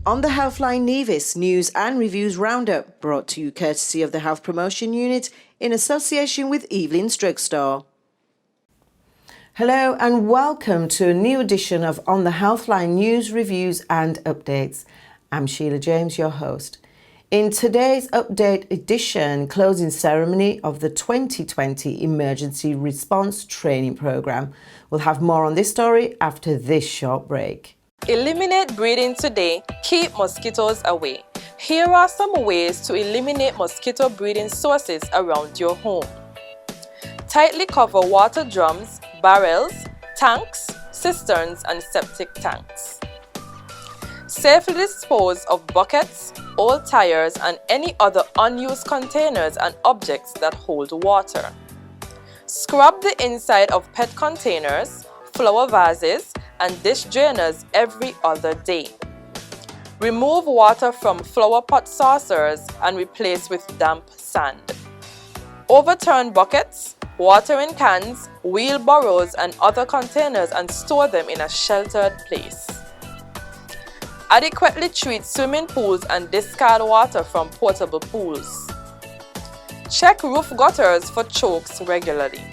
On the Healthline Nevis News and Reviews Roundup, brought to you courtesy of the Health Promotion Unit in association with Evelyn's Drugstore. Hello and welcome to a new edition of On the Healthline News, Reviews and Updates. I'm Sheila James, your host. In today's update edition, closing ceremony of the 2020 Emergency Response Training Programme. We'll have more on this story after this short break. Eliminate breeding today, keep mosquitoes away. Here are some ways to eliminate mosquito breeding sources around your home. Tightly cover water drums, barrels, tanks, cisterns, and septic tanks. Safely dispose of buckets, old tires, and any other unused containers and objects that hold water. Scrub the inside of PET containers, flower vases, and dish drainers every other day. Remove water from flower pot saucers and replace with damp sand. Overturn buckets, watering cans, wheelbarrows, and other containers and store them in a sheltered place. Adequately treat swimming pools and discard water from portable pools. Check roof gutters for chokes regularly.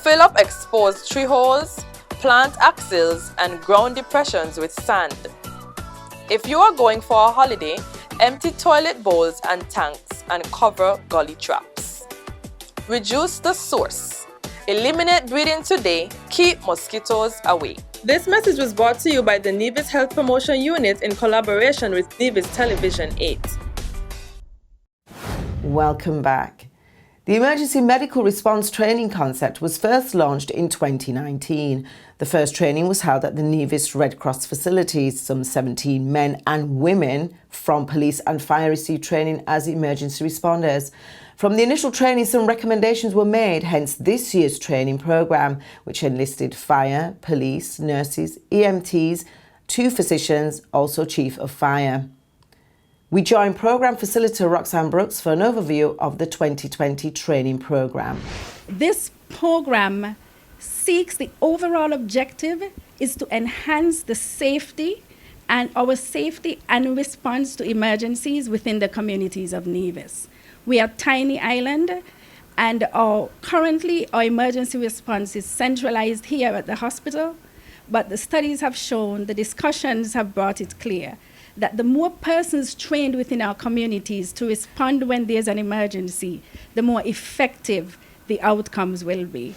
Fill up exposed tree holes, plant axils, and ground depressions with sand. If you are going for a holiday, empty toilet bowls and tanks and cover gully traps. Reduce the source. Eliminate breeding today, keep mosquitoes away. This message was brought to you by the Nevis Health Promotion Unit in collaboration with Nevis Television 8. Welcome back. The Emergency Medical Response Training concept was first launched in 2019. The first training was held at the Nevis Red Cross facilities. Some 17 men and women from police and fire received training as emergency responders. From the initial training, some recommendations were made, hence this year's training programme, which enlisted fire, police, nurses, EMTs, 2 physicians, also Chief of Fire. We join Programme Facilitator Roxanne Brooks for an overview of the 2020 training programme. This programme seeks the overall objective is to enhance the safety and response to emergencies within the communities of Nevis. We are a tiny island, and currently our emergency response is centralized here at the hospital, but the studies have shown, the discussions have brought it clear, that the more persons trained within our communities to respond when there's an emergency, the more effective the outcomes will be.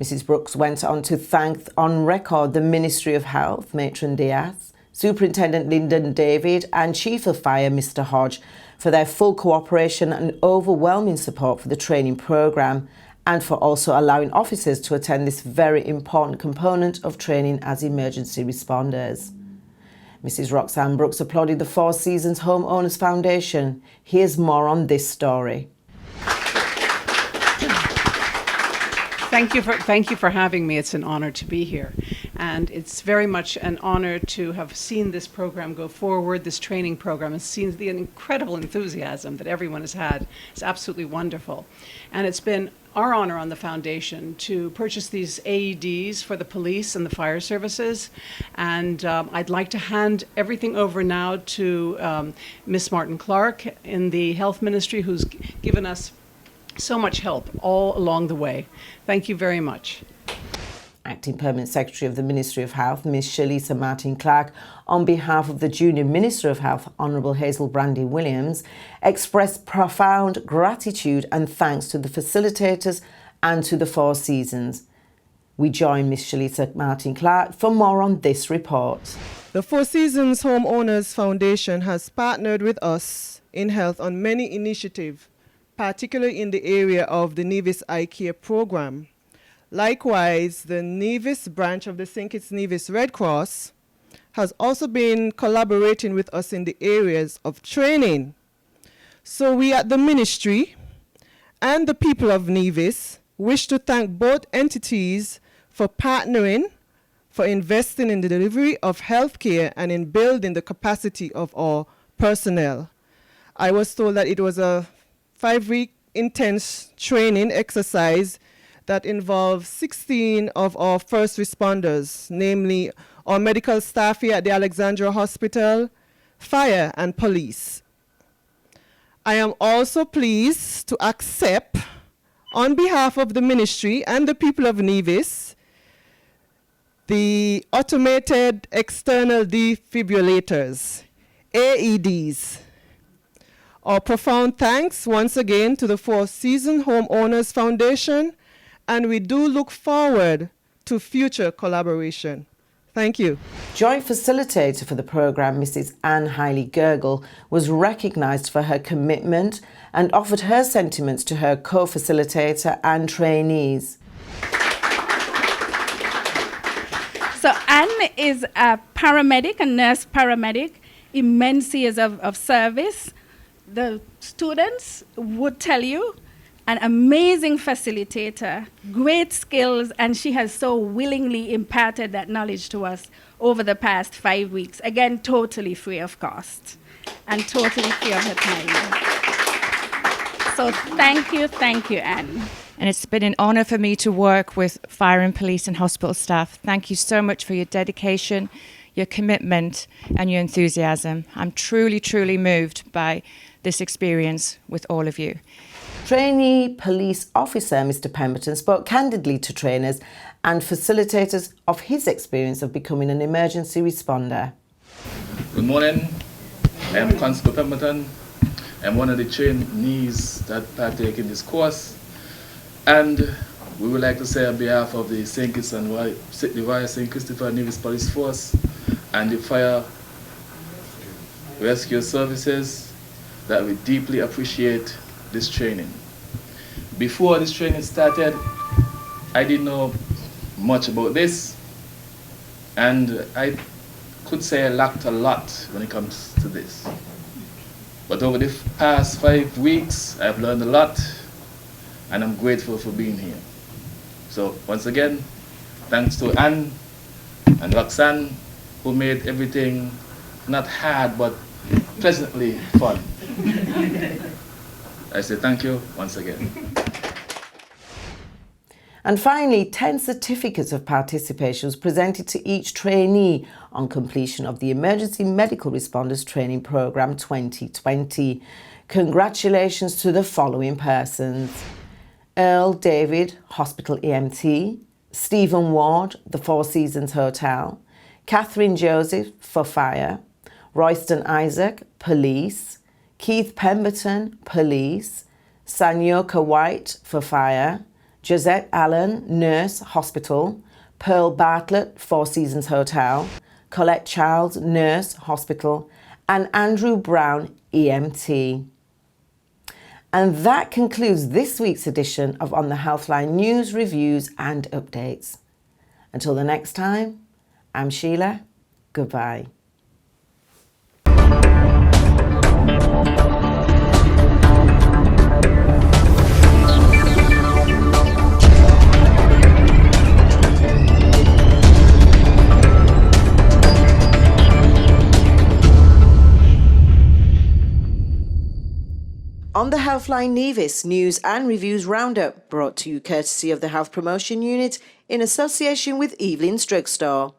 Mrs. Brooks went on to thank on record the Ministry of Health, Matron Diaz, Superintendent Lyndon David and Chief of Fire, Mr. Hodge, for their full cooperation and overwhelming support for the training programme and for also allowing officers to attend this very important component of training as emergency responders. Mrs. Roxanne Brooks applauded the Four Seasons Homeowners Foundation. Here's more on this story. Thank you for having me. It's an honor to be here. And it's very much an honor to have seen this program go forward, this training program, and seen the incredible enthusiasm that everyone has had. It's absolutely wonderful. And it's been our honor on the foundation to purchase these AEDs for the police and the fire services. And I'd like to hand everything over now to Miss Martin Clark in the Health Ministry, who's given us so much help all along the way. Thank you very much. Acting Permanent Secretary of the Ministry of Health, Ms. Shalisa Martin-Clark, on behalf of the Junior Minister of Health, Honourable Hazel Brandy Williams, expressed profound gratitude and thanks to the facilitators and to the Four Seasons. We join Ms. Shalisa Martin-Clark for more on this report. The Four Seasons Homeowners Foundation has partnered with us in health on many initiatives, particularly in the area of the Nevis Eye Care program. Likewise, the Nevis branch of the St. Kitts Nevis Red Cross has also been collaborating with us in the areas of training. So we at the ministry and the people of Nevis wish to thank both entities for partnering, for investing in the delivery of healthcare and in building the capacity of our personnel. I was told that it was a 5-week intense training exercise that involved 16 of our first responders, namely our medical staff here at the Alexandra Hospital, fire, and police. I am also pleased to accept, on behalf of the ministry and the people of Nevis, the automated external defibrillators, AEDs. Our profound thanks once again to the Four Seasons Homeowners Foundation, and we do look forward to future collaboration. Thank you. Joint facilitator for the programme, Mrs. Anne Hiley-Gergel, was recognised for her commitment and offered her sentiments to her co-facilitator and trainees. So Anne is a paramedic, a nurse paramedic, immense years of service. The students would tell you, an amazing facilitator, great skills, and she has so willingly imparted that knowledge to us over the past 5 weeks. Again, totally free of cost and totally free of her time. So thank you, Anne. And it's been an honor for me to work with fire and police and hospital staff. Thank you so much for your dedication, your commitment, and your enthusiasm. I'm truly, truly moved by this experience with all of you. Trainee police officer Mr. Pemberton spoke candidly to trainers and facilitators of his experience of becoming an emergency responder. Good morning, I am Constable Pemberton. I'm one of the trainees that partake in this course, and we would like to say on behalf of the St. Christopher Nevis Police Force and the Fire Rescue Services that we deeply appreciate this training. Before this training started, I didn't know much about this, and I could say I lacked a lot when it comes to this. But over the past 5 weeks, I've learned a lot, and I'm grateful for being here. So once again, thanks to Anne and Roxanne, who made everything not hard, but pleasantly fun. I say thank you once again. And finally, 10 certificates of participation was presented to each trainee on completion of the Emergency Medical Responders Training Programme 2020. Congratulations to the following persons: Earl David, Hospital EMT; Stephen Ward, the Four Seasons Hotel; Catherine Joseph, for Fire; Royston Isaac, Police; Keith Pemberton, Police; Sanyoka White, for Fire; Josette Allen, Nurse, Hospital; Pearl Bartlett, Four Seasons Hotel; Colette Childs, Nurse, Hospital; and Andrew Brown, EMT. And that concludes this week's edition of On the Healthline News, Reviews and Updates. Until the next time, I'm Sheila. Goodbye. On the Healthline Nevis News and Reviews Roundup, brought to you courtesy of the Health Promotion Unit in association with Evelyn's Drugstore.